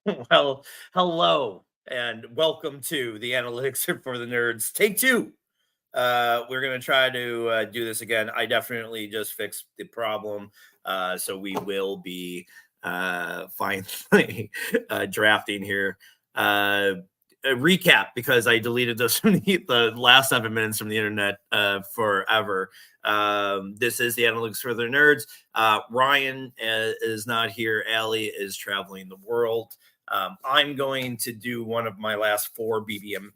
Well, hello and welcome to the Analytics are for the Nerds. Take two. We're gonna try to do this again. I definitely just fixed the problem, so we will be finally drafting here. A recap because I deleted this from the last 7 minutes from the internet forever. This is the Analytics for the Nerds. Ryan is not here. Allie is traveling the world. I'm going to do one of my last four BBM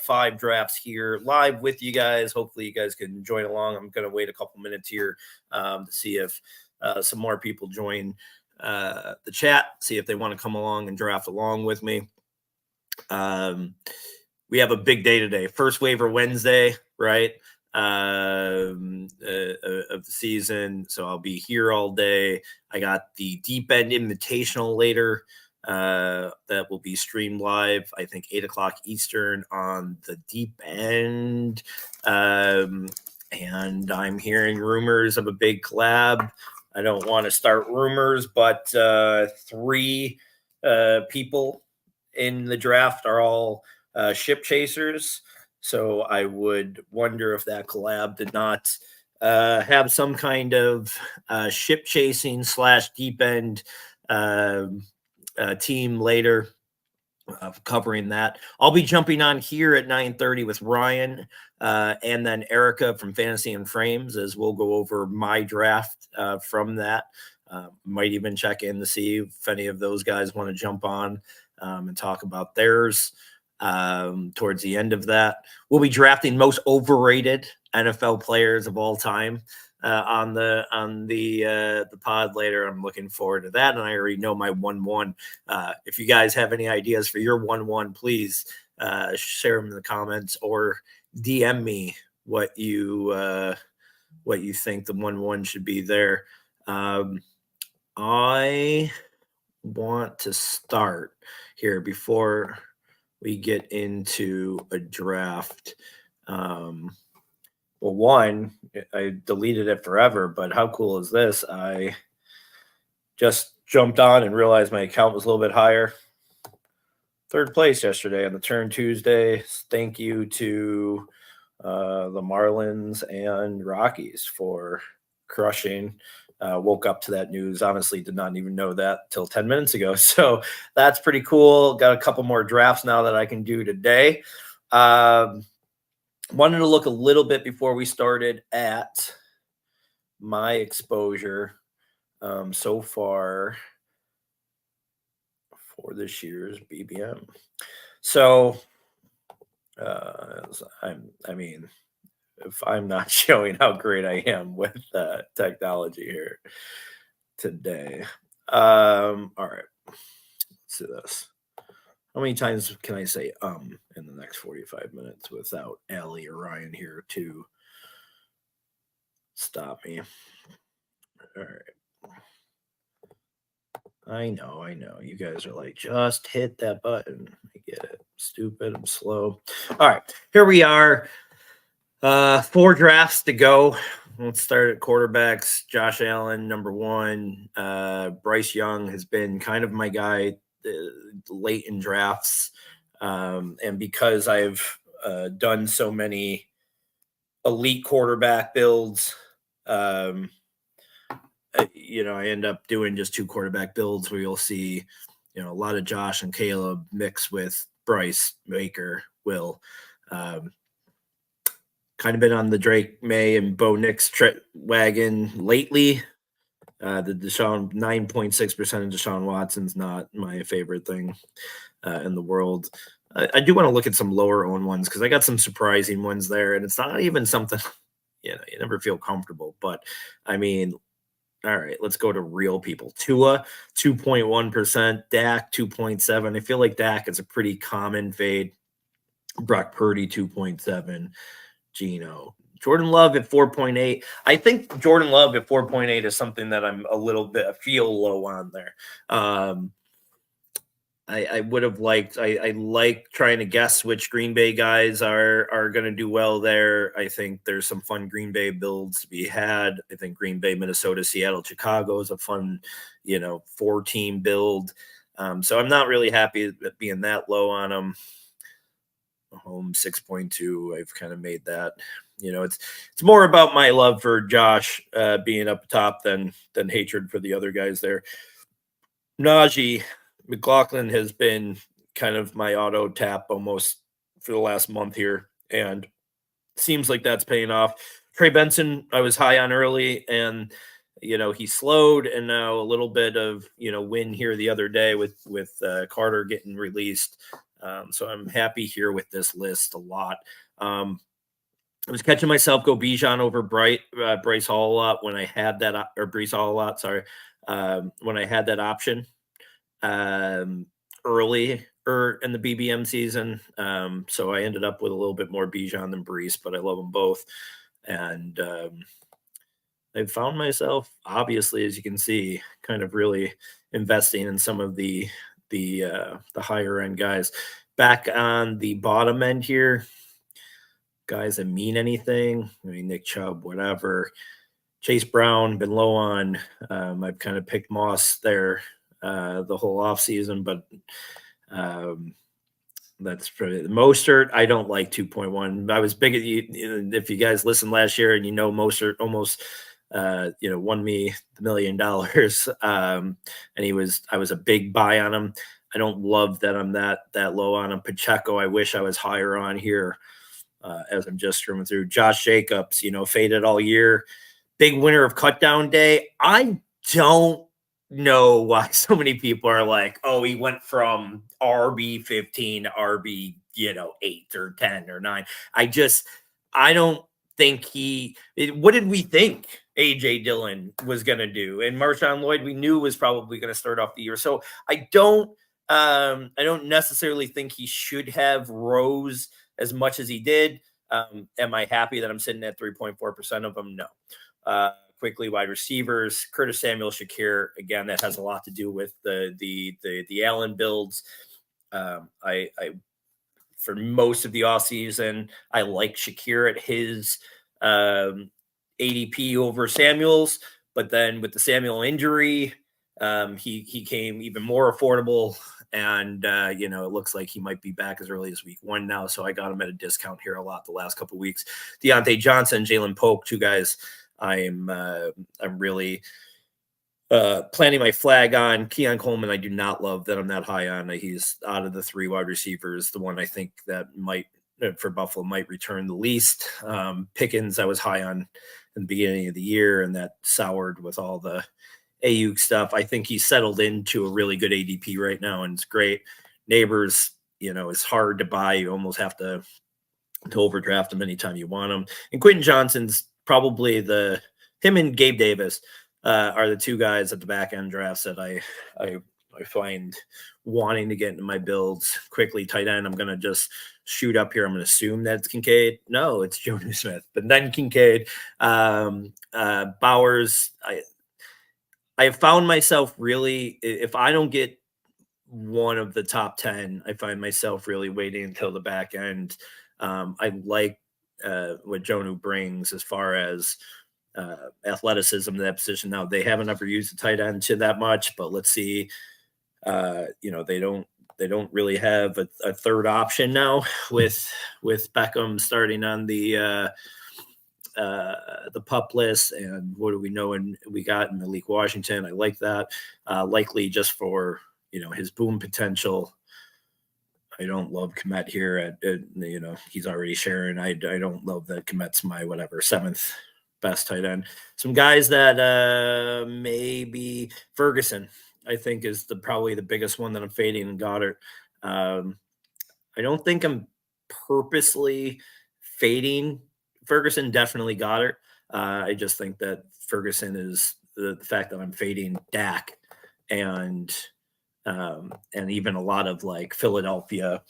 5 drafts here live with you guys. Hopefully, you guys can join along. I'm going to wait a couple minutes here to see if some more people join the chat, see if they want to come along and draft along with me. We have a big day today. First waiver Wednesday, right? Of the season. So I'll be here all day. I got the Deep End Invitational later. That will be streamed live, I think 8 o'clock Eastern on the Deep End. And I'm hearing rumors of a big collab. I don't want to start rumors, but 3 people in the draft are all ship chasers. So I would wonder if that collab did not have some kind of ship chasing / deep end team later covering that. I'll be jumping on here at 9:30 with Ryan and then Erica from Fantasy and Frames as we'll go over my draft from that. Might even check in to see if any of those guys want to jump on and talk about theirs towards the end of that. We'll be drafting most overrated NFL players of all time on the pod later. I'm looking forward to that, and I already know my 1-1. If you guys have any ideas for your 1-1, please share them in the comments or DM me what you think the 1-1 should be there. I want to start here before we get into a draft. Well, one, I deleted it forever, but how cool is this? I just jumped on and realized my account was a little bit higher. 3rd place yesterday on the Turn Tuesday. Thank you to the Marlins and Rockies for crushing. Woke up to that news. Honestly, did not even know that till 10 minutes ago. So that's pretty cool. Got a couple more drafts now that I can do today. Wanted to look a little bit before we started at my exposure so far for this year's BBM. So, I mean, if I'm not showing how great I am with technology here today. All right, let's do this. How many times can I say in the next 45 minutes without Allie or Ryan here to stop me? All right. I know. You guys are like, just hit that button. I get it. Stupid. I'm slow. All right. Here we are. 4 drafts to go. Let's start at quarterbacks. Josh Allen, number 1. Bryce Young has been kind of my guy late in drafts. And because I've done so many elite quarterback builds, I end up doing just 2 quarterback builds where you'll see, a lot of Josh and Caleb mixed with Bryce, Baker, Will. Kind of been on the Drake May and Bo Nix wagon lately. The 9.6% of Deshaun Watson's not my favorite thing in the world. I do want to look at some lower owned ones because I got some surprising ones there, and it's not even something you never feel comfortable. But I mean, all right, let's go to real people. Tua, 2.1%. Dak, 2.7%. I feel like Dak is a pretty common fade. Brock Purdy, 2.7%. Gino. Jordan Love at 4.8. I think Jordan Love at 4.8 is something that I'm a little bit feel low on there. I would have liked. I like trying to guess which Green Bay guys are going to do well there. I think there's some fun Green Bay builds to be had. I think Green Bay, Minnesota, Seattle, Chicago is a fun, 4-team build. So I'm not really happy at being that low on him. Home 6.2. I've kind of made that. It's more about my love for Josh being up top than hatred for the other guys there. Najee McLaughlin has been kind of my auto tap almost for the last month here, and seems like that's paying off. Trey Benson, I was high on early, and he slowed, and now a little bit of win here the other day with Carter getting released. So I'm happy here with this list a lot. I was catching myself go Bijan over Bryce Hall a lot when I had that, or Brees Hall a lot. Sorry, when I had that option early or in the BBM season. So I ended up with a little bit more Bijan than Brees, but I love them both. And I found myself, obviously, as you can see, kind of really investing in some of the higher end guys. Back on the bottom end here, guys that mean anything. I mean, Nick Chubb, whatever. Chase Brown, been low on. I've kind of picked Moss there the whole offseason, but that's probably the Mostert. I don't like 2.1. I was big at you. If you guys listened last year and Mostert almost won me the $1 million. And I was a big buy on him. I don't love that I'm that low on him. Pacheco, I wish I was higher on here as I'm just scrolling through. Josh Jacobs, faded all year. Big winner of cut down day. I don't know why so many people are like, oh, he went from RB 15 to RB, 8 or 10 or 9. I don't think what did we think AJ Dillon was going to do? And Marshawn Lloyd, we knew was probably going to start off the year. So I don't necessarily think he should have rose as much as he did. Am I happy that I'm sitting at 3.4% of them? No. Quickly, wide receivers, Curtis Samuel, Shakir. Again, that has a lot to do with the Allen builds. I for most of the offseason, I like Shakir at his ADP over Samuel's, but then with the Samuel injury, he came even more affordable. And, it looks like he might be back as early as week 1 now. So I got him at a discount here a lot the last couple of weeks. Deontay Johnson, Jalen Polk, two guys I'm really planting my flag on. Keon Coleman, I do not love that I'm that high on. He's out of the 3 wide receivers, the one I think that might, for Buffalo, might return the least. Pickens, I was high on in the beginning of the year, and that soured with all the Ayuk stuff. I think he's settled into a really good ADP right now, and it's great. Neighbors, it's hard to buy. You almost have to overdraft him anytime you want him. And Quentin Johnson's probably him and Gabe Davis are the 2 guys at the back end drafts that I find wanting to get into my builds quickly. Tight end, I'm going to just shoot up here. I'm going to assume that it's Kincaid. No, it's Jonnu Smith, but then Kincaid. Bowers, I have found myself really, if I don't get one of the top 10, I find myself really waiting until the back end. I like what Jonnu brings as far as athleticism to that position. Now, they haven't ever used a tight end to that much, but let's see. They don't really have a third option now with Beckham starting on the pup list. And what do we know? And we got in Malik Washington. I like that. Likely just for his boom potential. I don't love Komet here. He's already sharing. I don't love that Komet's my 7th best tight end. Some guys that maybe Ferguson, I think, is probably the biggest one that I'm fading, and Goddard. I don't think I'm purposely fading Ferguson. Definitely Goddard. I just think that Ferguson is the fact that I'm fading Dak and even a lot of like Philadelphia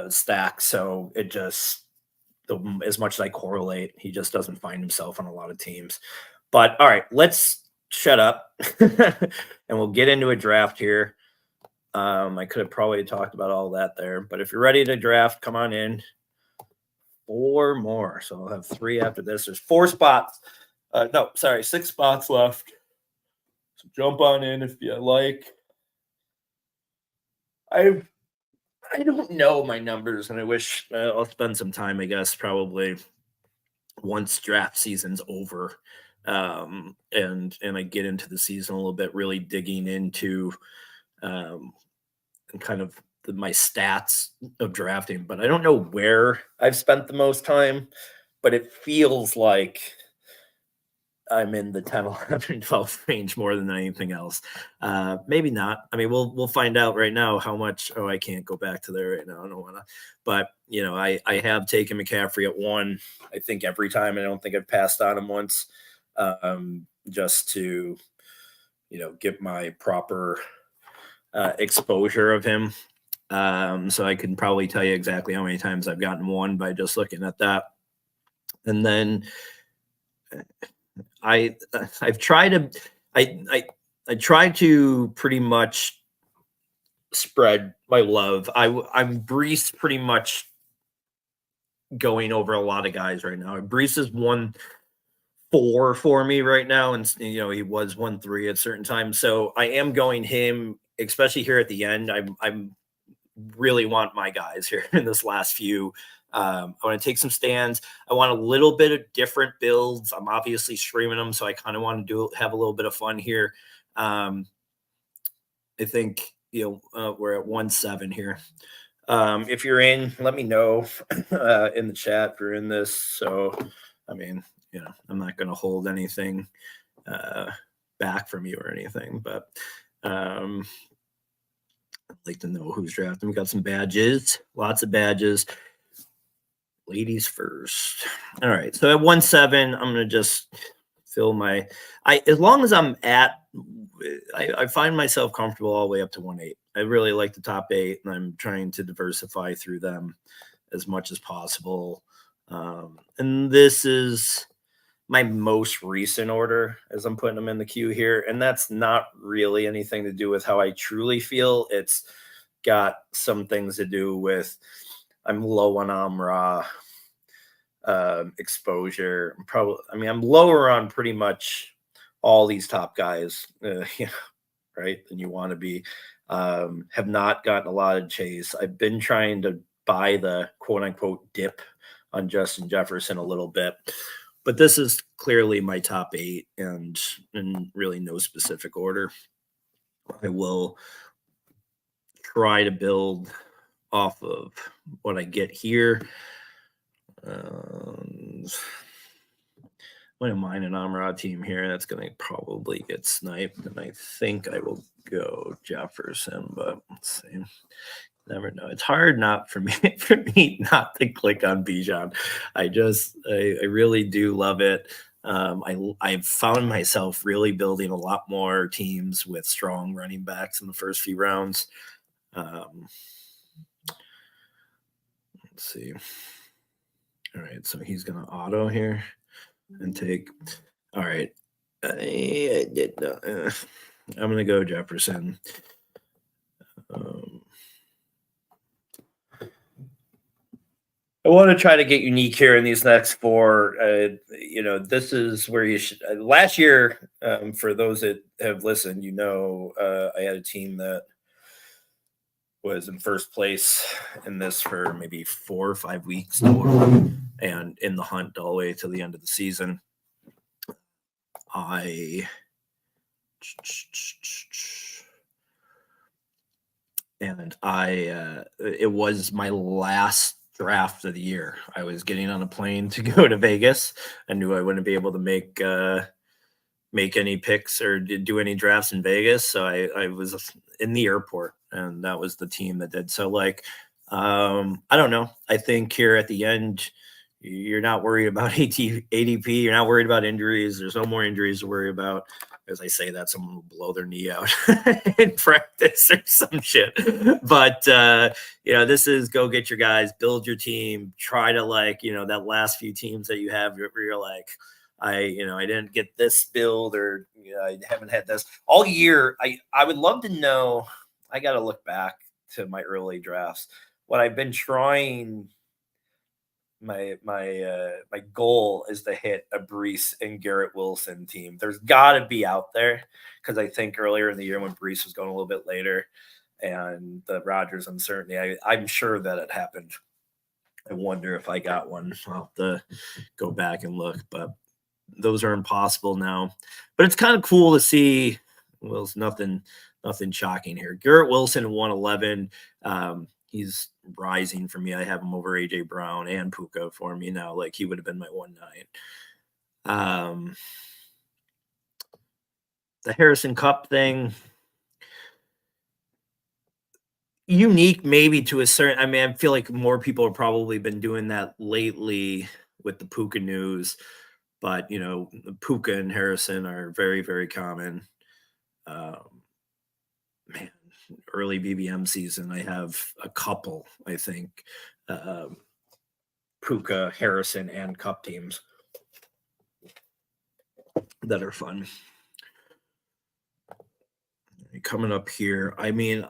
stacks. So it just, as much as I correlate, he just doesn't find himself on a lot of teams. But all right, let's shut up and we'll get into a draft here. I could have probably talked about all that there, but if you're ready to draft, come on in. 4 more. So I'll have 3 after this. There's 4 spots. 6 spots left. So jump on in if you like. I I don't know my numbers, and I wish I'll spend some time. I guess probably once draft season's over, and I get into the season a little bit, really digging into um, kind of my stats of drafting. But I don't know where I've spent the most time, but it feels like I'm in the 10, 11, 12 range more than anything else. Maybe not. I mean, we'll find out right now how much. Oh, I can't go back to there right now. I don't want to. But I have taken McCaffrey at 1. I think every time. I don't think I've passed on him once, just to get my proper exposure of him. So I can probably tell you exactly how many times I've gotten 1 by just looking at that. And then I've tried to I try to pretty much spread my love. I'm Brees pretty much going over a lot of guys right now. Brees is 1-4 for me right now, and he was 1-3 at certain times. So I am going him, especially here at the end. I'm really want my guys here in this last few. I want to take some stands. I want a little bit of different builds. I'm obviously streaming them, so I kind of want to have a little bit of fun here. I think we're at 1-7 here. If you're in, let me know in the chat if you're in this. So, I mean, I'm not going to hold anything back from you or anything, but I'd like to know who's drafting. We got some badges, lots of badges. Ladies first. All right. So at 1-7, I'm gonna just fill my. As long as I'm at, I find myself comfortable all the way up to 1-8. I really like the top 8, and I'm trying to diversify through them as much as possible. And this is my most recent order as I'm putting them in the queue here, and that's not really anything to do with how I truly feel. It's got some things to do with I'm low on Amra exposure. I'm lower on pretty much all these top guys, right? Than you want to be. Have not gotten a lot of chase. I've been trying to buy the quote unquote dip on Justin Jefferson a little bit, but this is clearly my top 8, and in really no specific order. I will try to build off of what I get here. Wouldn't mind an Amrad team here. That's going to probably get sniped, and I think I will go Jefferson, but let's see. Never know. It's hard not for me not to click on Bijan. I really do love it. I've found myself really building a lot more teams with strong running backs in the first few rounds. Let's see. All right, so he's going to auto here and take. All right. I'm going to go Jefferson. I want to try to get unique here in these next 4. This is where you should. Last year, for those that have listened, I had a team that was in first place in this for maybe 4 or 5 weeks total, and in the hunt all the way to the end of the season. It was my last draft of the year. I was getting on a plane to go to Vegas. I knew I wouldn't be able to make any picks or do any drafts in Vegas. So I was in the airport, and that was the team that did. So I don't know. I think here at the end, you're not worried about ADP. You're not worried about injuries. There's no more injuries to worry about. As I say that, someone will blow their knee out in practice or some shit. But, this is go get your guys, build your team, try to that last few teams that you have where you're like, I didn't get this build, or I haven't had this all year. I would love to know. I got to look back to my early drafts. What I've been trying my goal is to hit a Brees and Garrett Wilson team. There's got to be out there because I think earlier in the year when Brees was going a little bit later and the Rodgers uncertainty, I'm sure that it happened. I wonder if I got one. I'll have to go back and look, but those are impossible now. But it's kind of cool to see. Well, it's nothing shocking here. Garrett Wilson 111. He's rising for me. I have him over AJ Brown and Puka for me now. Like he would have been my 1-9. The Harrison Cup thing, unique maybe to a certain. I mean, I feel like more people have probably been doing that lately with the Puka news, but Puka and Harrison are very, very common. Man, early BBM season, I have a couple, I think, Puka, Harrison, and Cup teams that are fun. Coming up here, I mean,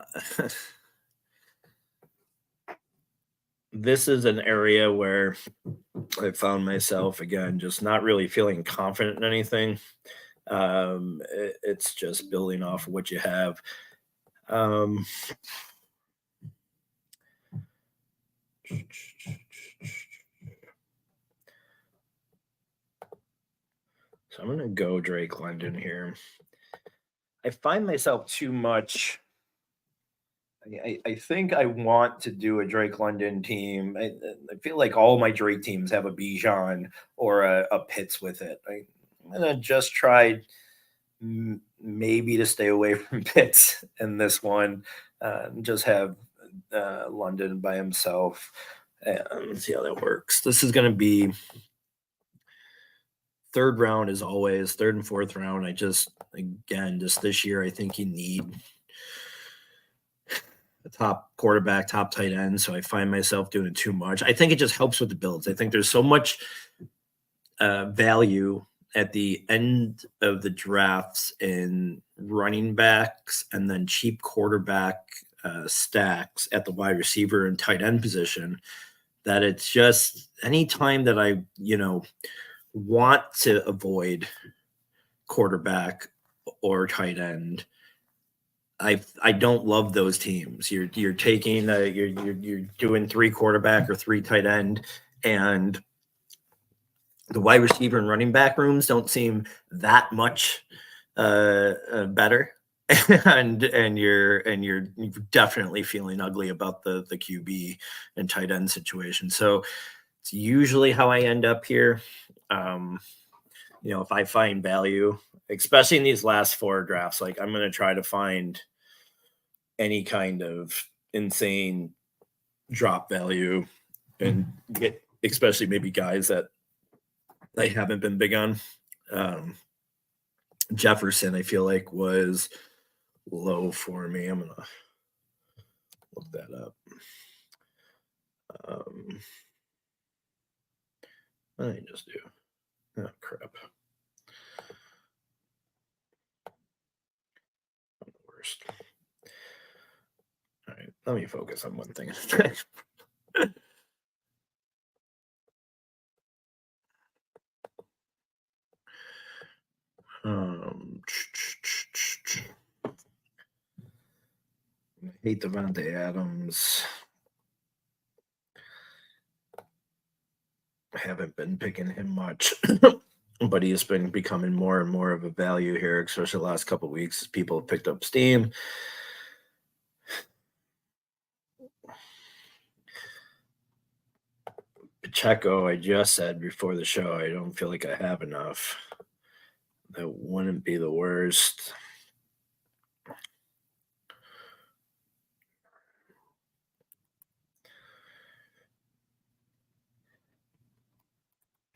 this is an area where I found myself, again, just not really feeling confident in anything. It's just building off of what you have. So I'm going to go Drake London here. I find myself too much. I think I want to do a Drake London team. I feel like all my Drake teams have a Bijan or a Pitts with it. I'm going to just try maybe to stay away from Pitts in this one. Just have London by himself and see how that works. This is going to be third round as always, third and fourth round. Just this year, I think you need a top quarterback, top tight end. So I find myself doing it too much. I think it just helps with the builds. I think there's so much value at the end of the drafts in running backs and then cheap quarterback stacks at the wide receiver and tight end position that it's just anytime that I, want to avoid quarterback or tight end, I don't love those teams. You're taking you're doing 3 quarterback or 3 tight end, and the wide receiver and running back rooms don't seem that much better. and you're definitely feeling ugly about the QB and tight end situation. So it's usually how I end up here. If I find value, especially in these last 4 drafts, like I'm going to try to find any kind of insane drop value and get, especially maybe guys that I haven't been big on. Jefferson, I feel like was low for me. I'm going to look that up. What did I just do? Oh, crap. I'm the worst. All right, let me focus on one thing. I hate Devontae Adams. I haven't been picking him much, but he has been becoming more and more of a value here, especially the last couple of weeks as people have picked up steam. Pacheco, I just said before the show, I don't feel like I have enough. That wouldn't be the worst.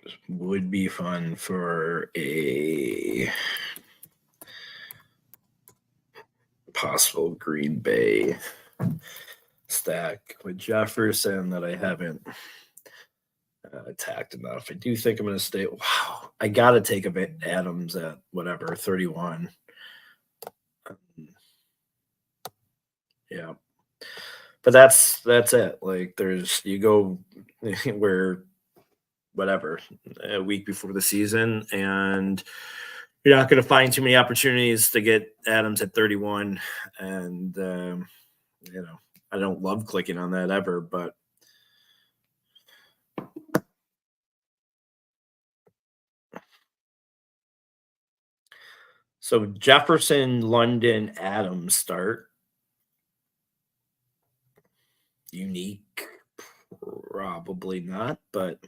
This would be fun for a possible Green Bay stack with Jefferson that I haven't attacked enough. I do think I'm going to stay. Wow, I got to take a bit Adams at whatever 31. Yeah, but that's it. Like you go where whatever, a week before the season, and you're not going to find too many opportunities to get Adams at 31. And you know, I don't love clicking on that ever, but so Jefferson, London, Adams start. Unique, probably not, but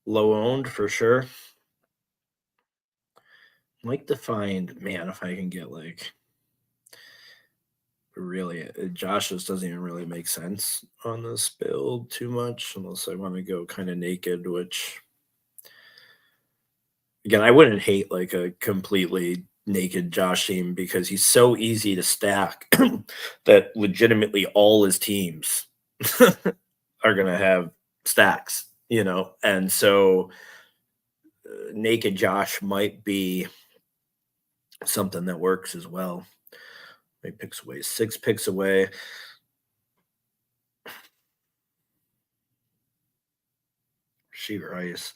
low owned for sure. Like to find, man, if I can get like really, Josh just doesn't even really make sense on this build too much unless I want to go kind of naked, which again, I wouldn't hate like a completely naked Josh team because he's so easy to stack that legitimately all his teams are going to have stacks, you know, and so naked Josh might be something that works as well. He picks away 6 picks away. Receiver ice.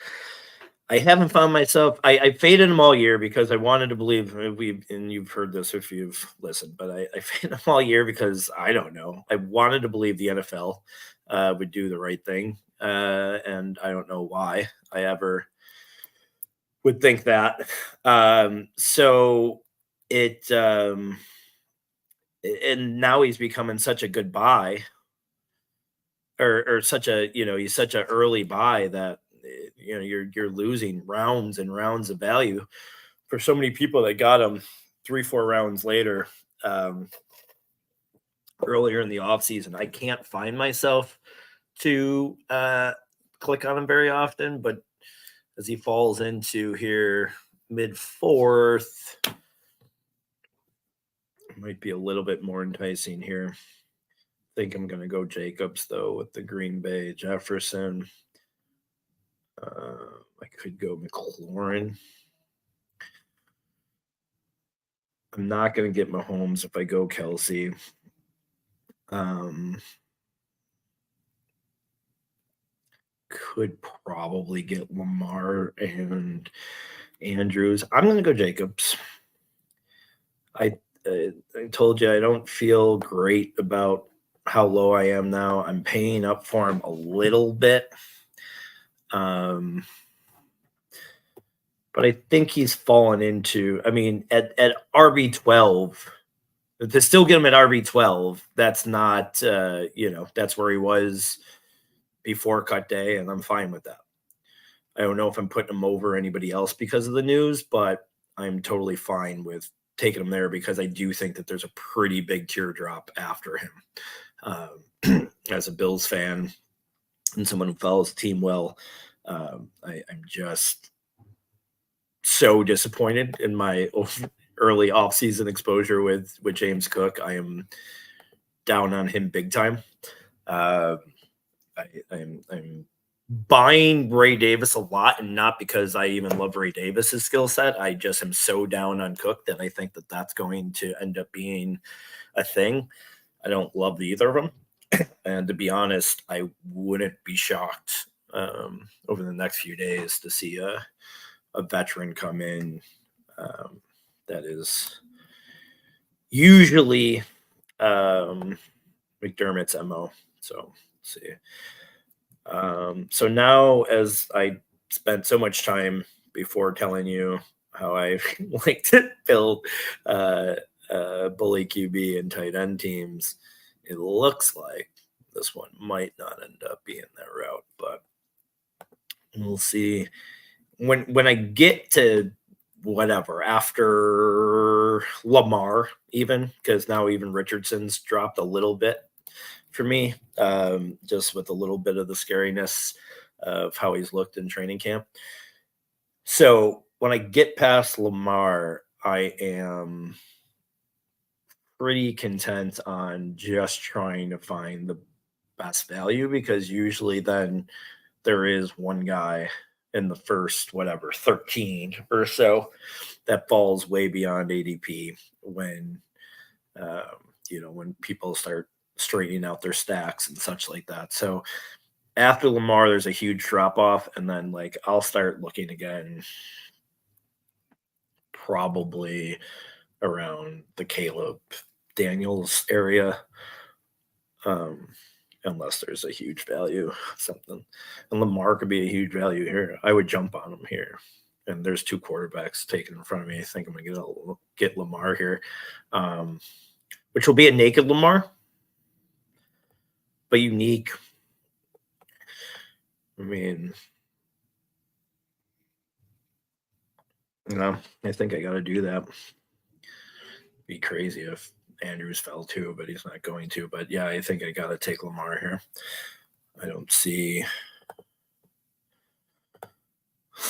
I haven't found myself. I faded him all year because I wanted to believe we and you've heard this if you've listened, but I faded him all year because I don't know. I wanted to believe the NFL would do the right thing, and I don't know why I ever would think that. So it and now he's becoming such a good buy or such a he's such an early buy that you're losing rounds and rounds of value for so many people that got him 3-4 rounds later um, earlier in the offseason. I can't find myself to click on him very often, but as he falls into here mid fourth, might be a little bit more enticing here. I think I'm going to go Jacobs though with the Green Bay Jefferson. I could go McLaurin. I'm not going to get Mahomes if I go Kelsey. Could probably get Lamar and Andrews. I'm going to go Jacobs. I told you I don't feel great about how low I am now. I'm paying up for him a little bit. But I think he's fallen into, I mean, at RB12, to still get him at RB12, that's not, that's where he was before cut day, and I'm fine with that. I don't know if I'm putting him over anybody else because of the news, but I'm totally fine with taking him there because I do think that there's a pretty big teardrop after him. As a Bills fan and someone who follows the team well, I'm just so disappointed in my early offseason exposure with James Cook. I am down on him big time. I'm buying Ray Davis a lot, and not because I even love Ray Davis's skill set. I just am so down on Cook that I think that that's going to end up being a thing. I don't love either of them. And to be honest, I wouldn't be shocked over the next few days to see a veteran come in that is usually McDermott's MO. So let's see. So now, as I spent so much time before telling you how I like to build bully QB and tight end teams, it looks like this one might not end up being that route, but we'll see. When I get to whatever after Lamar, even because now even Richardson's dropped a little bit for me, just with a little bit of the scariness of how he's looked in training camp. So when I get past Lamar, I am pretty content on just trying to find the best value because usually then there is one guy in the first, 13 or so that falls way beyond ADP when, when people start straightening out their stacks and such like that. So after Lamar, there's a huge drop off, and then like I'll start looking again probably around the Caleb Daniels area. Um, unless there's a huge value, something. And Lamar could be a huge value here. I would jump on him here. And there's two quarterbacks taken in front of me. I think I'm gonna get Lamar here, which will be a naked Lamar, but unique. I mean, I think I got to do that. Be crazy if Andrews fell too, but he's not going to. But yeah, I think I got to take Lamar here. I don't see.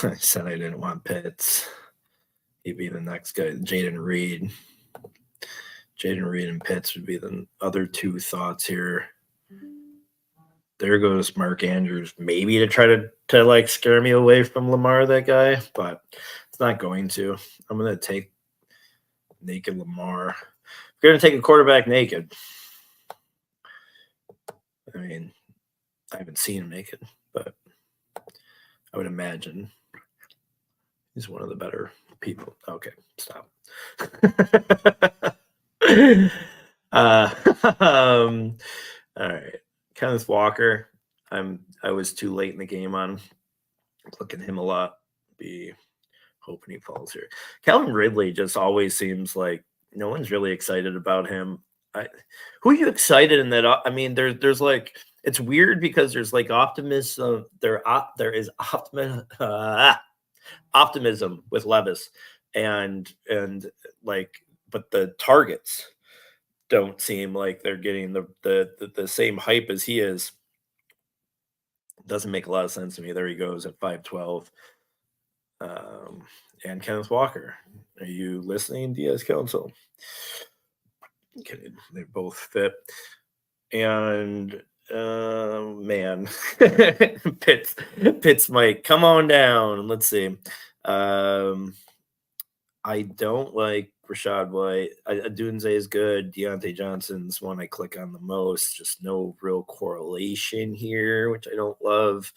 I said I didn't want Pitts. He'd be the next guy, Jaden Reed. Jaden Reed and Pitts would be the other two thoughts here. There goes Mark Andrews, maybe to try to like scare me away from Lamar, that guy, but it's not going to. I'm gonna take naked Lamar. We're gonna take a quarterback naked. I mean, I haven't seen him naked, but I would imagine he's one of the better people. Okay, stop. All right. Kenneth Walker. I was too late in the game on looking at him a lot. Be hoping he falls here. Calvin Ridley just always seems like no one's really excited about him. Who are you excited in that? I mean, there's like it's weird because there's like optimism. There is optimism with Levis, and like, but the targets don't seem like they're getting the same hype as he is. Doesn't make a lot of sense to me. There he goes at 5'12". And Kenneth Walker. Are you listening, Diaz Council? Okay, they both fit. And man, Pitts might come on down. Let's see. I don't like Rashad White. Dunze is good. Deontay Johnson's one I click on the most. Just no real correlation here, which I don't love.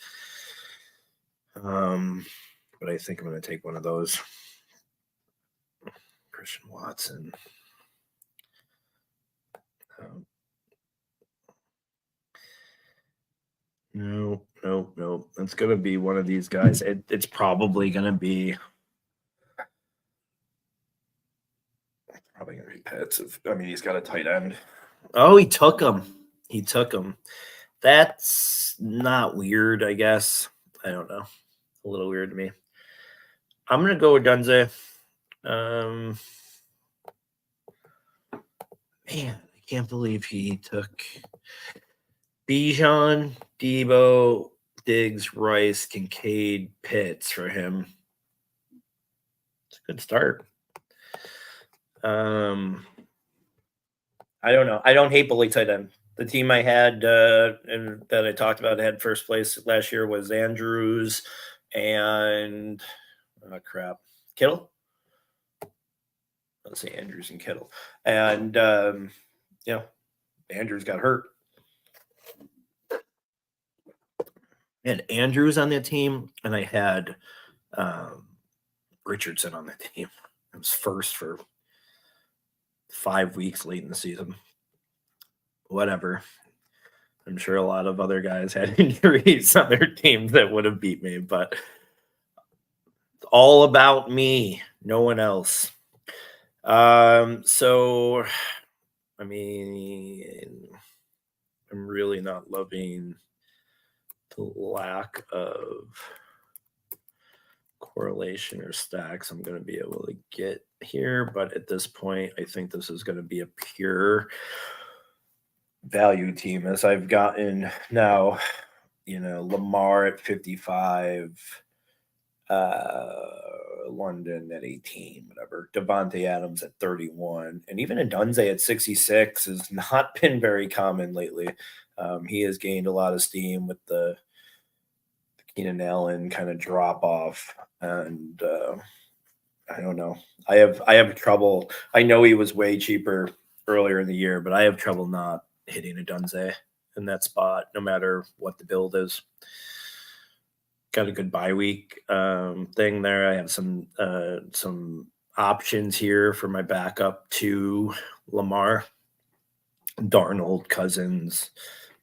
But I think I'm going to take one of those. Christian Watson. No. It's going to be one of these guys. It's probably going to be. Probably going to be Pitts. I mean, he's got a tight end. Oh, he took him. That's not weird, I guess. I don't know. A little weird to me. I'm going to go with Dunze. Man, I can't believe he took Bijan, Debo, Diggs, Rice, Kincaid, Pitts for him. It's a good start. I don't know. I don't hate bully tight end. The team I had and that I talked about had first place last year was Andrews and Kittle. Let's say Andrews and Kittle. And Andrews got hurt. I had Andrews on the team, and I had Richardson on the team. It was first for 5 weeks late in the season. Whatever. I'm sure a lot of other guys had injuries on their teams that would have beat me, but it's all about me, no one else. So, I mean, I'm really not loving the lack of correlation or stacks I'm going to be able to get here. But at this point, I think this is going to be a pure value team as I've gotten now, Lamar at 55, London at 18, whatever. Devontae Adams at 31, and even a Dunze at 66 has not been very common lately. He has gained a lot of steam with the Keenan Allen kind of drop off, and I don't know. I have trouble. I know he was way cheaper earlier in the year, but I have trouble not hitting a Dunze. in that spot, no matter what the build is. Got a good bye week thing there. I have some options here for my backup to Lamar, Darnold, Cousins,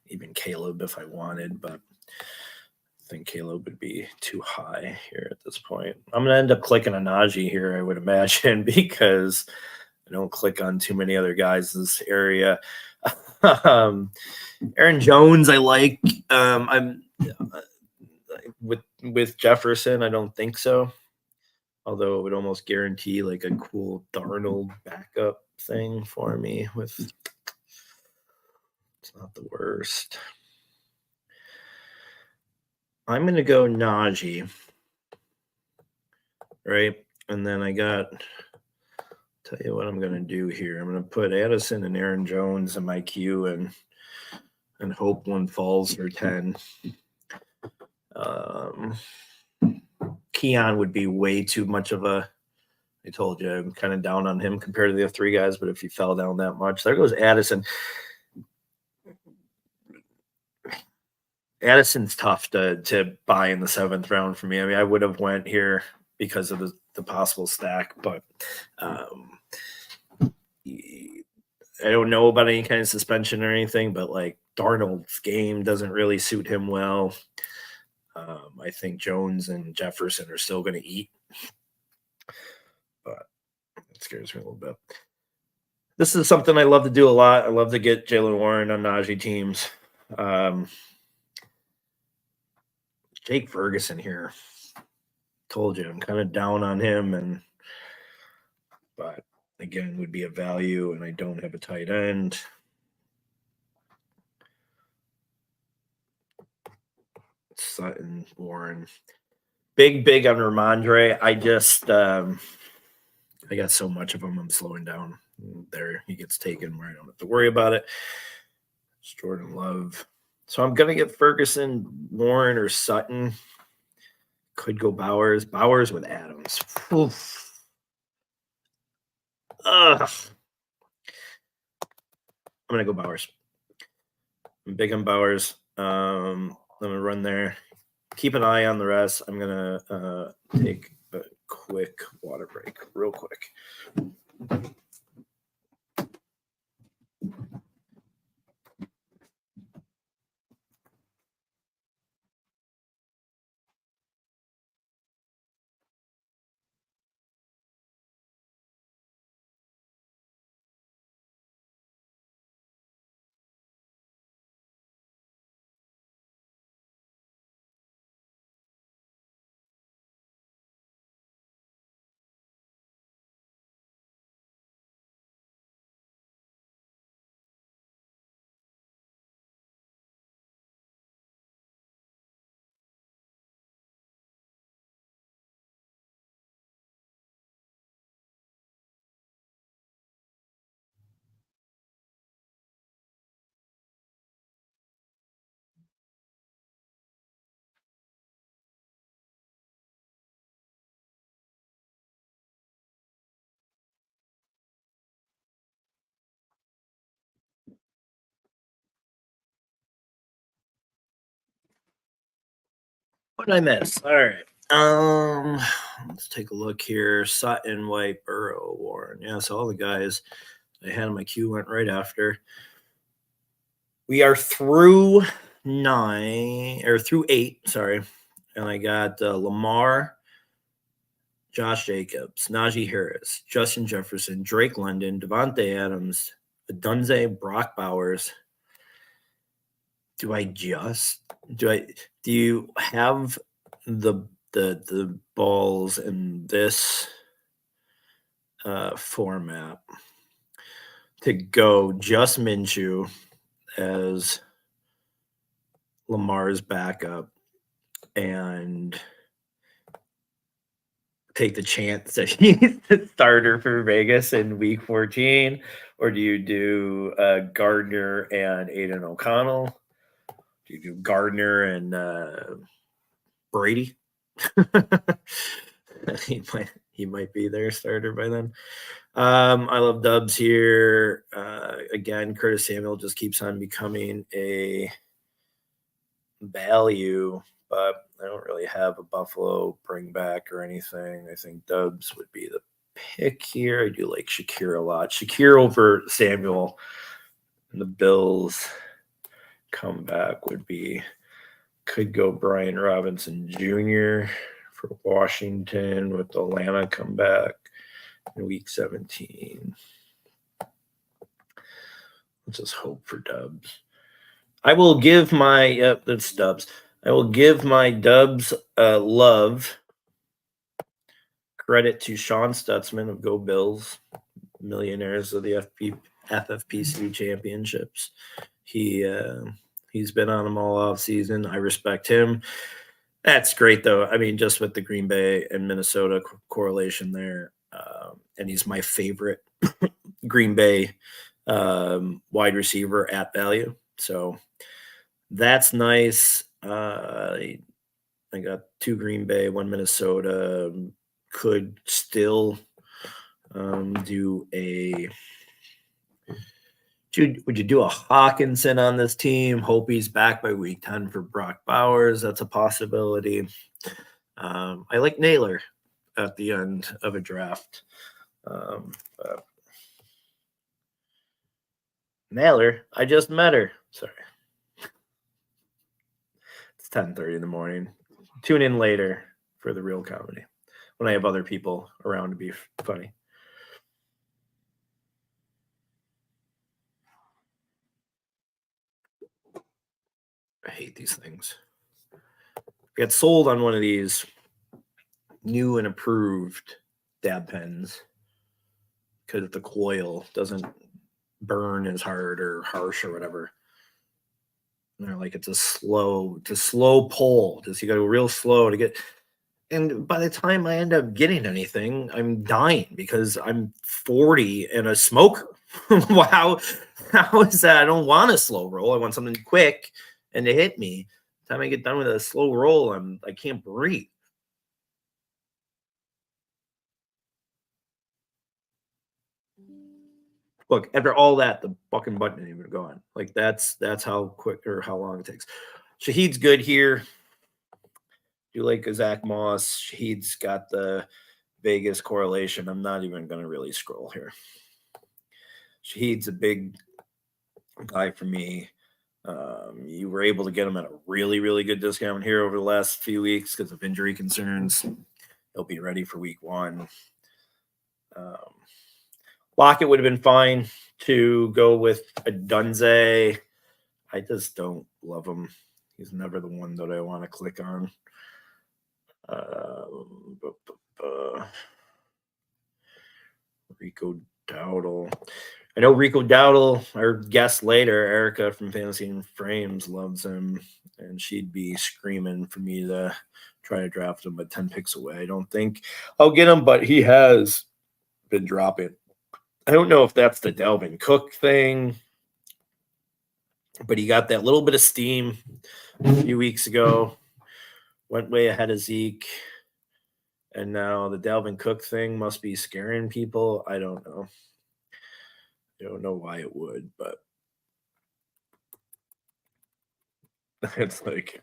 even Caleb if I wanted, but I think Caleb would be too high here at this point. I'm gonna end up clicking on Najee here, I would imagine, because I don't click on too many other guys in this area. Aaron Jones, I like. I'm with Jefferson. I don't think so. Although it would almost guarantee like a cool Darnold backup thing for me. With it's not the worst. I'm gonna go Najee, right? And then I got. Tell you what I'm gonna do here. I'm gonna put Addison and Aaron Jones in my queue and hope one falls for 10. Keon would be way too much of a. I told you I'm kind of down on him compared to the other three guys, but if he fell down that much, there goes Addison. Addison's tough to buy in the 7th round for me. I mean, I would have went here because of the possible stack, but I don't know about any kind of suspension or anything, but like Darnold's game doesn't really suit him well. I think Jones and Jefferson are still going to eat, but it scares me a little bit. This is something I love to do a lot. I love to get Jaylen Warren on Najee teams. Jake Ferguson here. Told you I'm kind of down on him, but again would be a value, and I don't have a tight end. Sutton, Warren, big on Ramondre. I just I got so much of him. I'm slowing down. There he gets taken where I don't have to worry about it. It's Jordan Love. So I'm gonna get Ferguson, Warren, or Sutton. Could go Bowers. Bowers with Adams. Oof. Ugh. I'm gonna go Bowers. I'm big on Bowers. I'm gonna run there. Keep an eye on the rest. I'm gonna take a quick water break, real quick. What did I miss? All right. Let's take a look here. Sutton, White, Burrow, Warren. Yeah, so all the guys I had in my queue went right after. We are through 8, sorry. And I got Lamar, Josh Jacobs, Najee Harris, Justin Jefferson, Drake London, Devontae Adams, Dunze, Brock Bowers. Do you have the balls in this format to go just Minshew as Lamar's backup and take the chance that he's the starter for Vegas in week 14? Or do you do Gardner and Aiden O'Connell? Do you do Gardner and Brady? he he might be their starter by then. I love Dubs here. Again, Curtis Samuel just keeps on becoming a value, but I don't really have a Buffalo bring back or anything. I think Dubs would be the pick here. I do like Shakir a lot. Shakir over Samuel and the Bills comeback could go Brian Robinson Jr. for Washington with Atlanta comeback in week 17. Let's just hope for Dubs. I will give my that's Dubs. I will give my Dubs love credit to Sean Stutzman of Go Bills, millionaires of the FFPC championships. He's been on them all off season. I respect him. That's great though. I mean, just with the Green Bay and Minnesota correlation there, and he's my favorite Green Bay wide receiver at value. So that's nice. I got 2 Green Bay, 1 Minnesota. Could still do a. Would you do a Hawkinson on this team? Hope he's back by week 10 for Brock Bowers. That's a possibility. I like Naylor at the end of a draft. Naylor, I just met her. Sorry. It's 10:30 in the morning. Tune in later for the real comedy when I have other people around to be funny. I hate these things. Get sold on one of these new and approved dab pens because the coil doesn't burn as hard or harsh or whatever. And they're like, it's a slow pull. Just you got to go real slow to get. And by the time I end up getting anything, I'm dying because I'm 40 and a smoker. Wow, how is that? I don't want a slow roll. I want something quick and to hit me. By the time I get done with a slow roll, I can't breathe. Look, after all that, the fucking button ain't even gone. Like that's how quick or how long it takes. Shahid's good here. Do like Zach Moss. Shahid's got the Vegas correlation. I'm not even going to really scroll here. Shahid's a big guy for me. You were able to get him at a really, really good discount here over the last few weeks because of injury concerns. He'll be ready for week 1. Lockett would have been fine to go with a Dunze. I just don't love him. He's never the one that I want to click on. Rico Dowdle. I know Rico Dowdle, our guest later, Erica from Fantasy and Frames, loves him, and she'd be screaming for me to try to draft him, but 10 picks away. I don't think I'll get him, but he has been dropping. I don't know if that's the Dalvin Cook thing, but he got that little bit of steam a few weeks ago, went way ahead of Zeke, and now the Dalvin Cook thing must be scaring people. I don't know. I don't know why it would, but it's like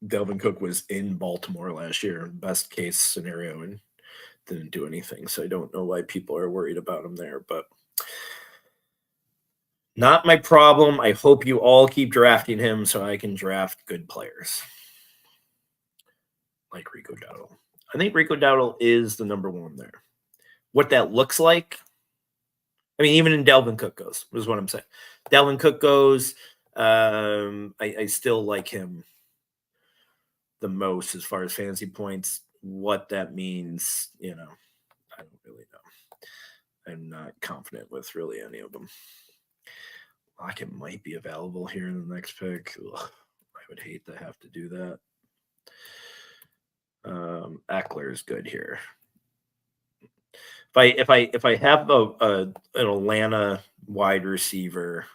Dalvin Cook was in Baltimore last year, best case scenario, and didn't do anything. So I don't know why people are worried about him there, but not my problem. I hope you all keep drafting him so I can draft good players like Rico Dowdle. I think Rico Dowdle is the number 1 there. What that looks like, I mean, even in Dalvin Cook goes, is what I'm saying. Dalvin Cook goes. I still like him the most as far as fantasy points. What that means, I don't really know. I'm not confident with really any of them. Lockett might be available here in the next pick. Ugh, I would hate to have to do that. Eckler is good here. If I have an Atlanta wide receiver,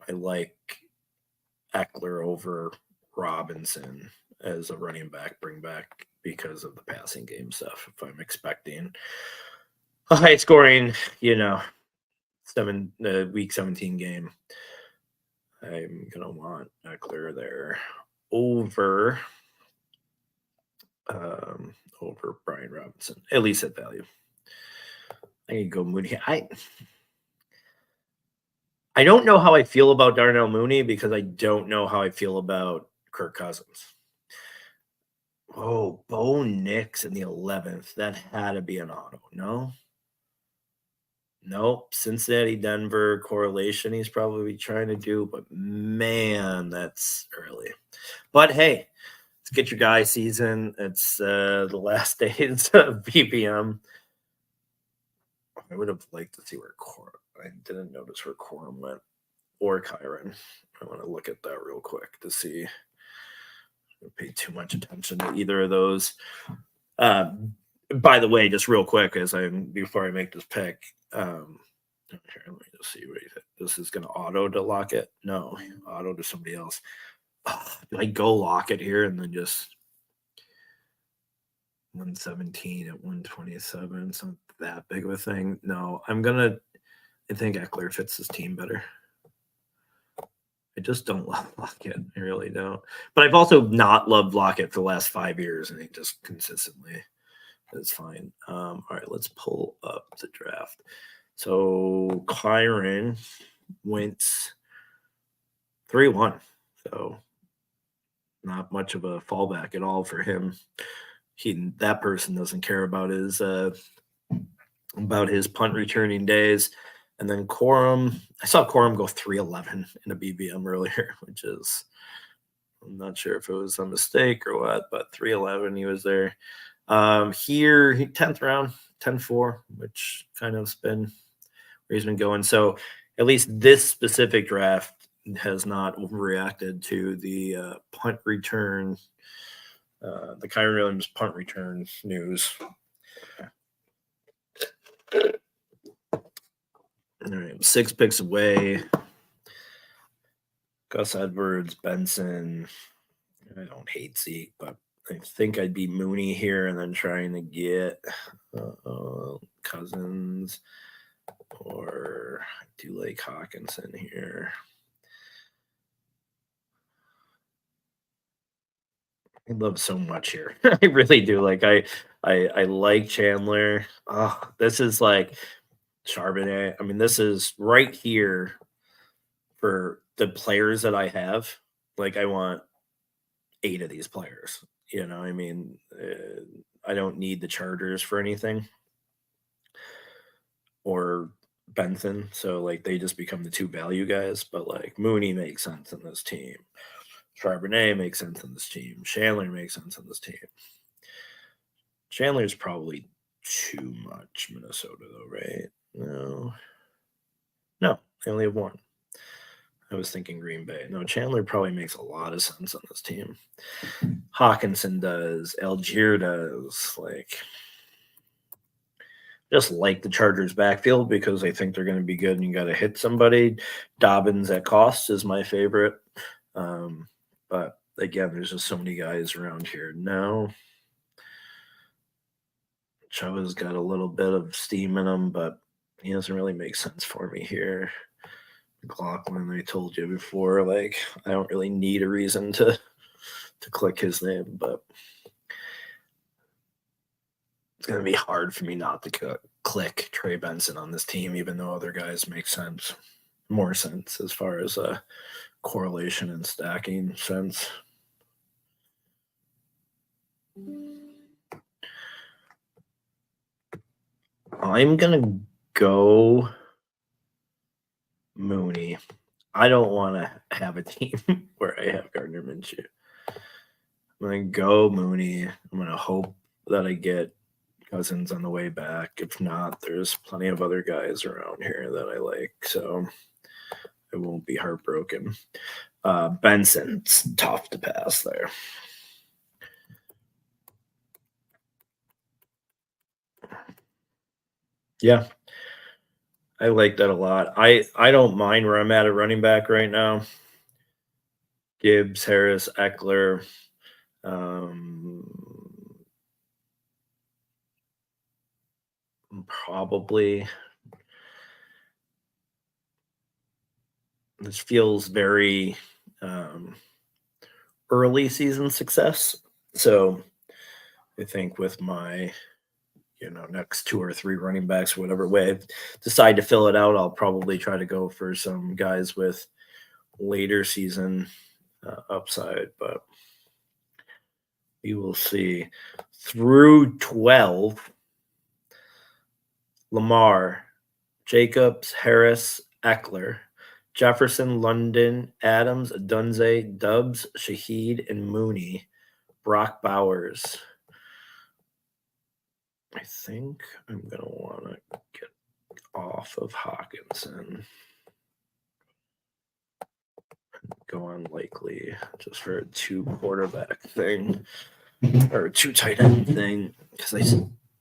I like Eckler over Robinson as a running back bring back because of the passing game stuff. If I'm expecting a high scoring, week 17 game, I'm gonna want Eckler there over over Brian Robinson, at least at value. I can go Mooney. I don't know how I feel about Darnell Mooney because I don't know how I feel about Kirk Cousins. Oh, Bo Nix in the 11th. That had to be an auto. No? Nope. Cincinnati, Denver correlation he's probably trying to do, but man, that's early. But hey, let's get your guy season. It's the last days of BBM. I would have liked to see where I didn't notice where Corum went or Kyron. I want to look at that real quick to see. I pay too much attention to either of those. By the way, just real quick, before I make this pick, here, let me just see what you think. This is going to auto to Lockett. No, auto to somebody else. Do I go Lockett here and then just 117 at 127? It's not that big of a thing. No, I think Eckler fits his team better. I just don't love Lockett. I really don't. But I've also not loved Lockett for the last 5 years, and he just consistently is fine. All right, let's pull up the draft. So Kyron went 3-1. So not much of a fallback at all for him. That person doesn't care about his punt returning days. And then Corum, I saw Corum go 3-11 in a BBM earlier, which is, I'm not sure if it was a mistake or what, but 3-11, he was there. Here, 10th round, 10-4, which kind of been where he's been going. So at least this specific draft has not overreacted to the punt return, the Kyron Williams punt return news. All right, 6 picks away. Gus Edwards, Benson. I don't hate Zeke, but I think I'd be Mooney here and then trying to get Cousins, or I do like Hawkinson here. I love so much here. I really do. Like I like Chandler. Oh, this is like Charbonnet. I mean, this is right here for the players that I have. Like I want 8 of these players. I mean, I don't need the Chargers for anything or Benson. So like they just become the 2 value guys. But like Mooney makes sense in this team. Charbonnet makes sense in this team. Chandler makes sense in this team. Chandler's probably too much Minnesota though, right? No, they only have 1. I was thinking Green Bay. No, Chandler probably makes a lot of sense on this team. Hawkinson does. Algier does. Just like the Chargers backfield because I think they're going to be good and you got to hit somebody. Dobbins at cost is my favorite. But again, there's just so many guys around here. No. Chuba's got a little bit of steam in him, but he doesn't really make sense for me here. McLaughlin, I told you before, like I don't really need a reason to click his name, but it's going to be hard for me not to click Trey Benson on this team, even though other guys make more sense as far as correlation and stacking sense. I'm going to go Mooney. I don't want to have a team where I have Gardner Minshew. I'm going to go Mooney. I'm going to hope that I get Cousins on the way back. If not, there's plenty of other guys around here that I like, so I won't be heartbroken. Benson's tough to pass there. Yeah, I like that a lot. I don't mind where I'm at running back right now. Gibbs, Harris, Eckler. probably this feels very early season success. So I think with my next two or three running backs, whatever way I decide to fill it out, I'll probably try to go for some guys with later season upside, but we will see. Through 12, Lamar, Jacobs, Harris, Eckler, Jefferson, London, Adams, Dunze, Dubs, Shaheed, and Mooney, Brock Bowers. I think I'm going to want to get off of Hawkinson. Go on Likely just for a 2-quarterback thing or a 2 tight end thing, because I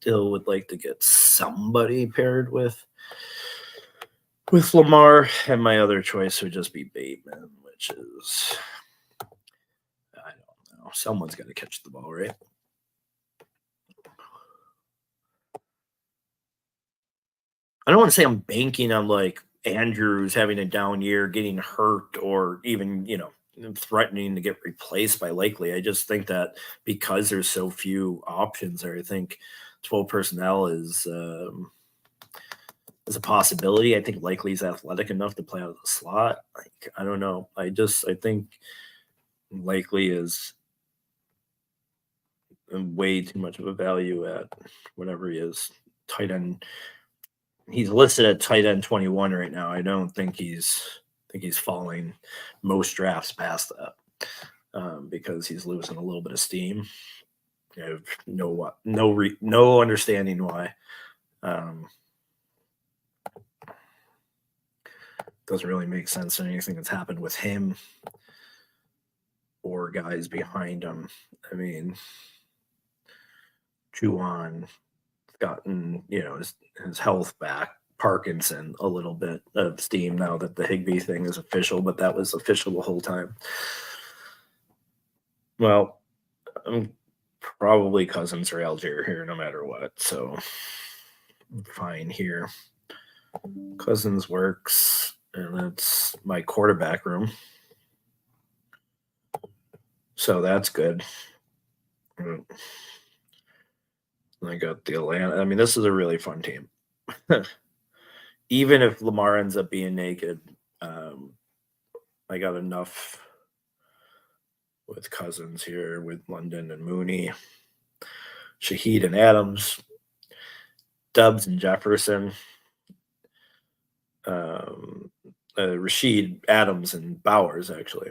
still would like to get somebody paired with Lamar, and my other choice would just be Bateman, which is, I don't know, someone's got to catch the ball, right? I don't want to say I'm banking on like Andrews having a down year, getting hurt, or even, threatening to get replaced by Likely. I just think that because there's so few options there, I think 12 personnel is a possibility. I think Likely's athletic enough to play out of the slot. Like, I don't know. I think Likely is way too much of a value at whatever he is. Tight end. He's listed at tight end 21 right now. I don't think he's falling most drafts past that because he's losing a little bit of steam. I have no understanding why. Doesn't really make sense in anything that's happened with him or guys behind him. I mean, Juwan gotten his health back. Parkinson a little bit of steam now that the Higbee thing is official, but that was official the whole time. Well, I'm probably Cousins or Algier here no matter what, so I'm fine here. Cousins works, and that's my quarterback room, so that's good. I got the Atlanta. I mean, this is a really fun team. Even if Lamar ends up being naked, I got enough with Cousins here, with London and Mooney, Shaheed and Adams, Dubs and Jefferson, Rashid, Adams, and Bowers, actually.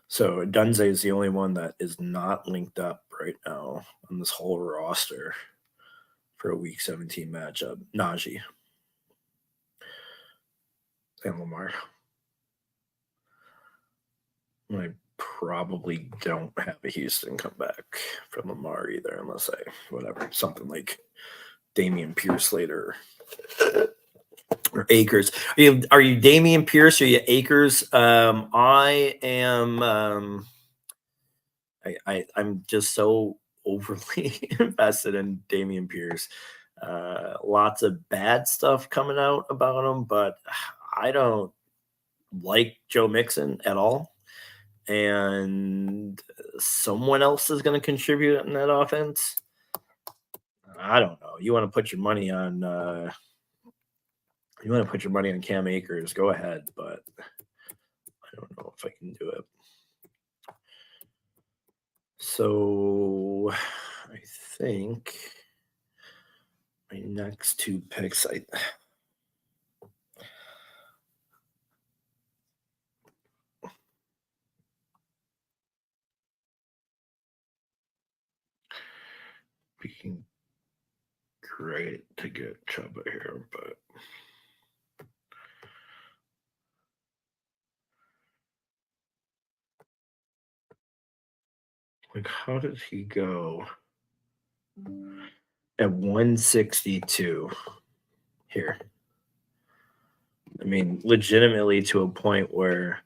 So Dunze is the only one that is not linked up right now on this whole roster for a Week 17 matchup. Najee and Lamar. I probably don't have a Houston come back from Lamar either, unless something like Damian Pierce later or Akers. Are you Damian Pierce or are you Akers? I am. I'm just so overly invested in Damian Pierce. Lots of bad stuff coming out about him, but I don't like Joe Mixon at all. And someone else is going to contribute in that offense. I don't know. You want to put your money on Cam Akers, go ahead, but I don't know if I can do it. So I think my next two picks, being great to get Chuba here, but like, how did he go at 162 here? I mean, legitimately to a point where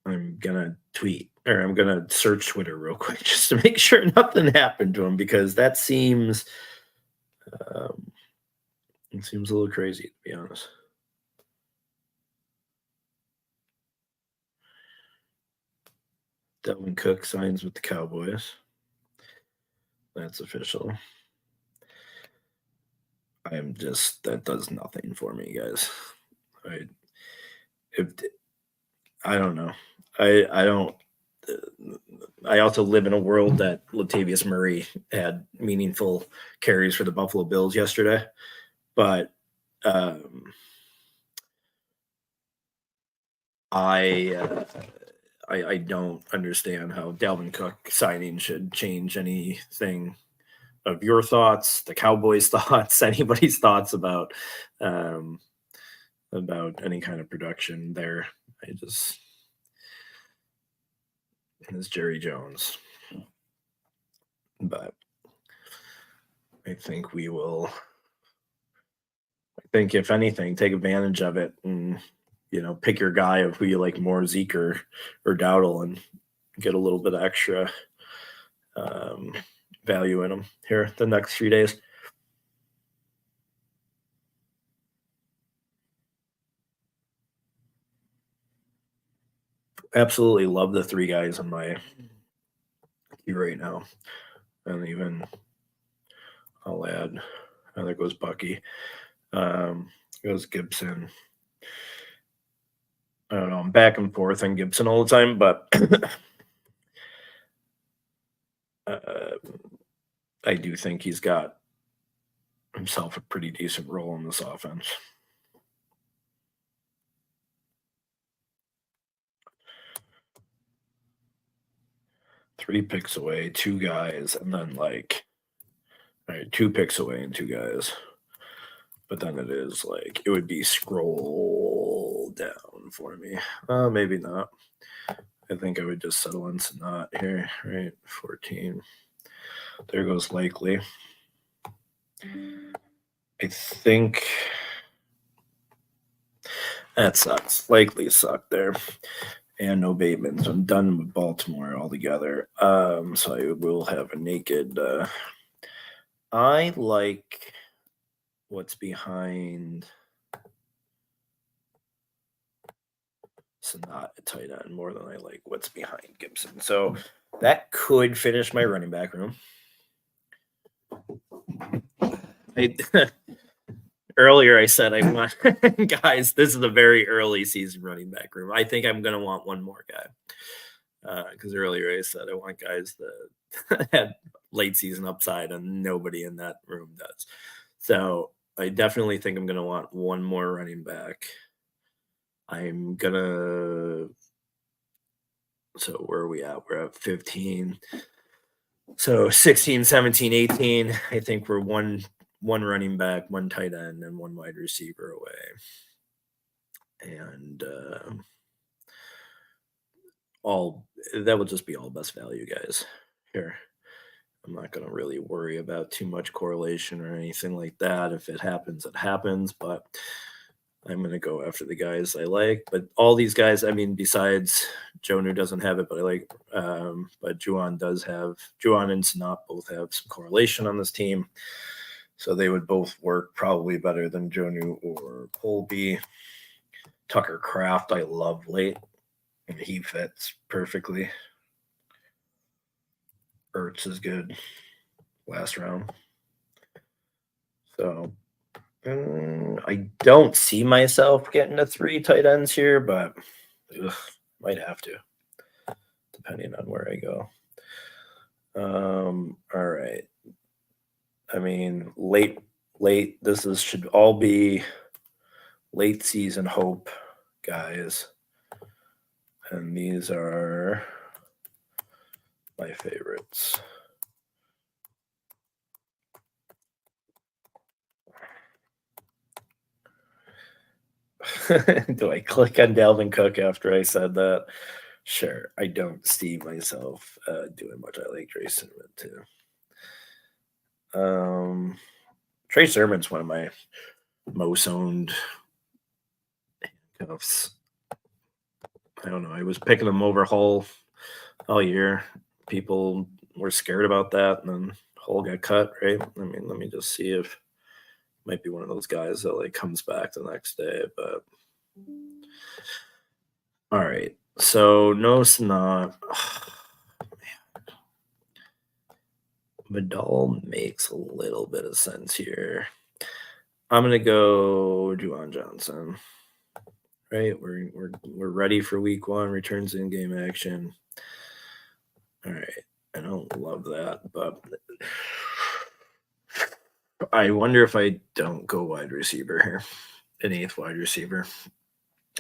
I'm gonna tweet, or I'm gonna search Twitter real quick just to make sure nothing happened to him, because that seems It seems a little crazy, to be honest. Delvin Cook signs with the Cowboys. That's official. I am just that does nothing for me, guys. I if I don't know. I don't. I also live in a world that Latavius Murray had meaningful carries for the Buffalo Bills yesterday, but um, I, uh, I don't understand how Dalvin Cook signing should change anything of your thoughts, the Cowboys' thoughts, anybody's thoughts um, about any kind of production there. I just it's Jerry Jones, but I think we will. I think if anything, take advantage of it and pick your guy of who you like more, Zeke or Dowdle, and get a little bit of extra um, value in them here the next few days. Absolutely love the three guys on my queue right now, and even I'll add. There goes Bucky. Goes Gibson. I don't know. I'm back and forth on Gibson all the time, but I do think he's got himself a pretty decent role in this offense. Three picks away, two guys, and then like, all right, 2 picks away and two guys. But then it would be scroll down for me. Maybe not. I think I would just settle on Sanat here, right? 14. There goes Likely. I think that sucks. Likely sucked there. And no Bateman. So I'm done with Baltimore altogether. So I will have a naked. I like what's behind Sanat at tight end more than I like what's behind Gibson. So that could finish my running back room. Earlier I said I want guys. This is a very early season running back room. I think I'm gonna want one more guy because earlier I said I want guys that had late season upside, and nobody in that room does. So I definitely think I'm gonna want one more running back. I'm gonna. So where are we at? We're at 15. So 16, 17, 18. I think we're one running back, one tight end, and one wide receiver away. And all that will just be all best value guys here. I'm not going to really worry about too much correlation or anything like that. If it happens, it happens. But I'm going to go after the guys I like. But all these guys, I mean, besides Jonu doesn't have it, but I like, but Juwan does have, Juwan and Sanat both have some correlation on this team. So they would both work probably better than Jonu or Colby. Tucker Kraft, I love late. And he fits perfectly. Ertz is good last round. So I don't see myself getting to 3 tight ends here, but might have to, depending on where I go. All right. I mean, late. This should all be late season hope, guys. And these are my favorites. Do I click on Dalvin Cook after I said that? Sure. I don't see myself doing much. I like Trey Sermon too. Trey Sermon's one of my most owned handcuffs. I don't know. I was picking him over Hull all year. People were scared about that, and then Hull got cut, right? I mean, let me just see if Might be one of those guys that like comes back the next day, but all right. So no, it's not. Vidal makes a little bit of sense here. I'm gonna go Juwan Johnson. Right, we're ready for week 1. Returns in game action. All right, I don't love that, but I wonder if I don't go wide receiver here, an 8th wide receiver,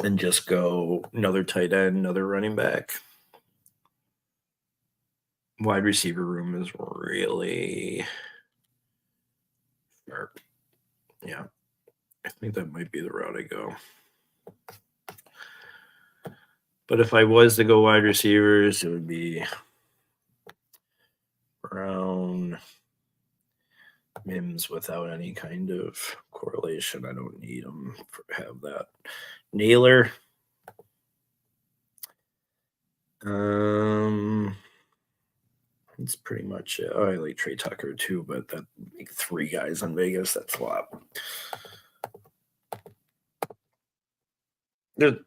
and just go another tight end, another running back. Wide receiver room is really sharp. Yeah, I think that might be the route I go. But if I was to go wide receivers, it would be Brown, Mims without any kind of correlation. I don't need them to have that. Naylor. That's pretty much it. Oh, I like Trey Tucker too, but that like 3 guys in Vegas, that's a lot. No.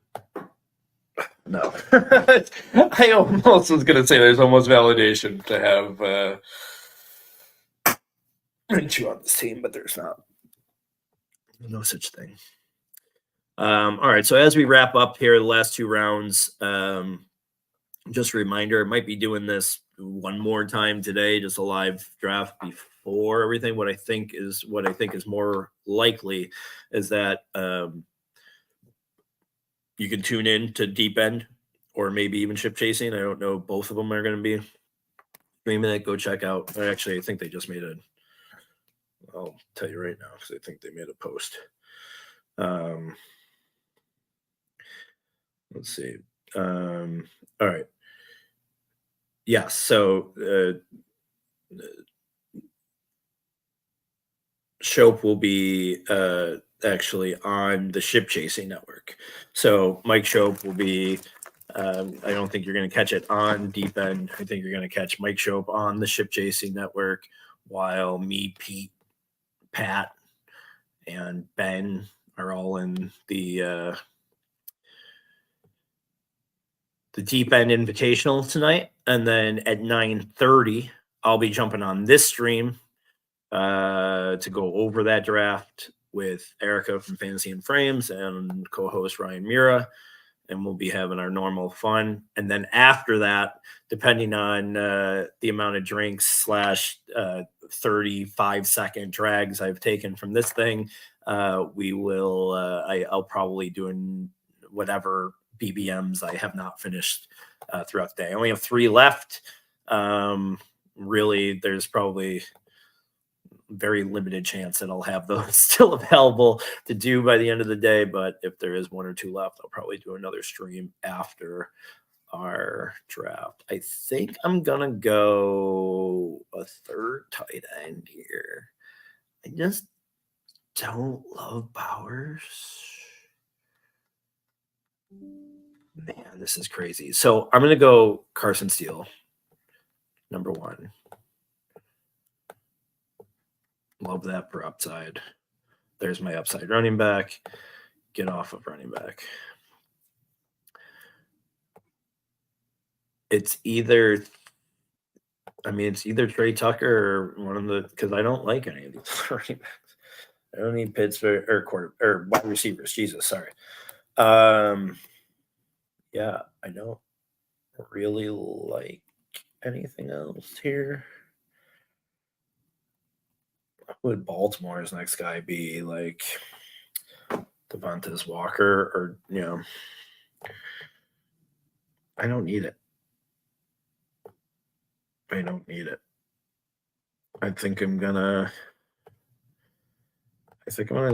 I almost was gonna say there's almost validation to have Minshew on this team, but there's not. No such thing. All right, so as we wrap up here, the last 2 rounds, just a reminder, I might be doing this one more time today, just a live draft before everything. What I think is more likely is that you can tune in to Deep End or maybe even Ship Chasing. I don't know. Both of them are going to be streaming it. Go check out. Actually, I think they just made I'll tell you right now because I think they made a post. Let's see. All right. Yeah. So Shope will be actually on the Ship Chasing Network. So Mike Shope will be. I don't think you're going to catch it on Deep End. I think you're going to catch Mike Shope on the Ship Chasing Network, while me, Pete, Pat, and Ben are all in the Deep End Invitational tonight. And then at 9:30, I'll be jumping on this stream to go over that draft with Erica from Fantasy and Frames and co-host Ryan Mura, and we'll be having our normal fun. And then after that, depending on the amount of drinks / 35-second drags I've taken from this thing, we will. I'll probably doing whatever BBMs I have not finished throughout the day. I only have 3 left. Really, there's probably very limited chance that I'll have those still available to do by the end of the day. But if there is 1 or 2 left, I'll probably do another stream after our draft. I think I'm going to go a 3rd tight end here. I just don't love Bowers. Man, this is crazy. So I'm going to go Carson Steele, number 1. Love that for upside. There's my upside running back. Get off of running back. It's either Trey Tucker or one of the, because I don't like any of these running backs. I don't need Pittsburgh or wide receivers. Jesus, sorry. Yeah, I don't really like anything else here. Would Baltimore's next guy be like Devontae Walker or I don't need it. I don't need it. I think I'm gonna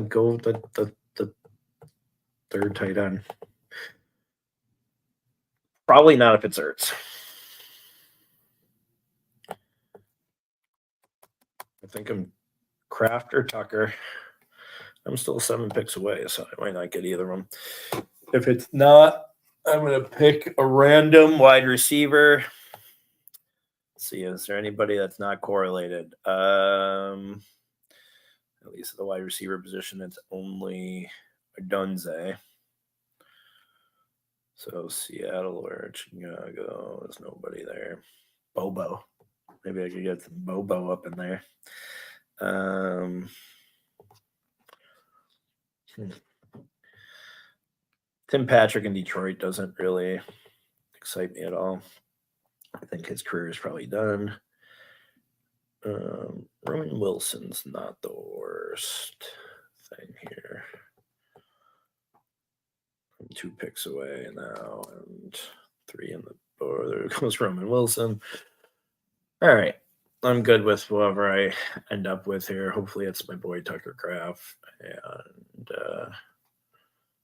go with the 3rd tight end. Probably not if it's Ertz. I think I'm Kraft or Tucker. I'm still 7 picks away, so I might not get either of them. If it's not, I'm going to pick a random wide receiver. Let's see, is there anybody that's not correlated? At least at the wide receiver position, it's only Dunze. So Seattle or Chicago, there's nobody there. Bobo. Maybe I could get some Bobo up in there. Tim Patrick in Detroit doesn't really excite me at all. I think his career is probably done. Roman Wilson's not the worst thing here. I'm 2 picks away now, and 3 in the board. There goes Roman Wilson. All right. I'm good with whoever I end up with here. Hopefully it's my boy Tucker Kraft.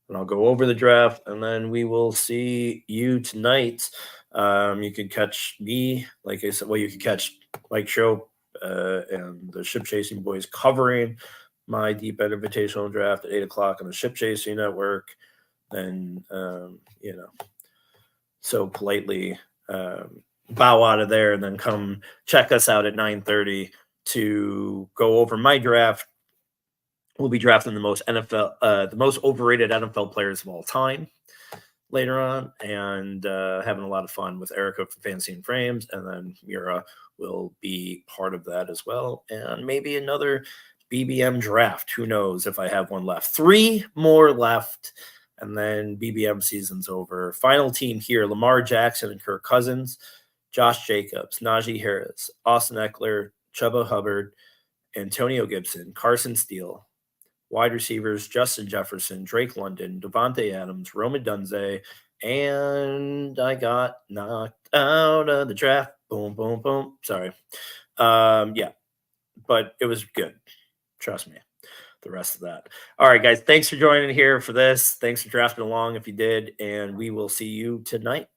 And I'll go over the draft, and then we will see you tonight. You can catch me, like I said, well, you can catch Mike Show and the Ship Chasing Boys covering my Deep End Invitational draft at 8 o'clock on the Ship Chasing Network. Then, so politely bow out of there and then come check us out at 9:30 to go over my draft. We'll be drafting the most overrated NFL players of all time later on, and having a lot of fun with Erica from Fantasy and Frames, and then Mira will be part of that as well, and maybe another BBM draft. Who knows if I have one left? 3 more left, and then BBM season's over. Final team here: Lamar Jackson and Kirk Cousins, Josh Jacobs, Najee Harris, Austin Eckler, Chuba Hubbard, Antonio Gibson, Carson Steele. Wide receivers: Justin Jefferson, Drake London, Devontae Adams, Roman Dunze, and I got knocked out of the draft. Boom, boom, boom. Sorry. Yeah, but it was good. Trust me. The rest of that. All right, guys. Thanks for joining here for this. Thanks for drafting along if you did, and we will see you tonight.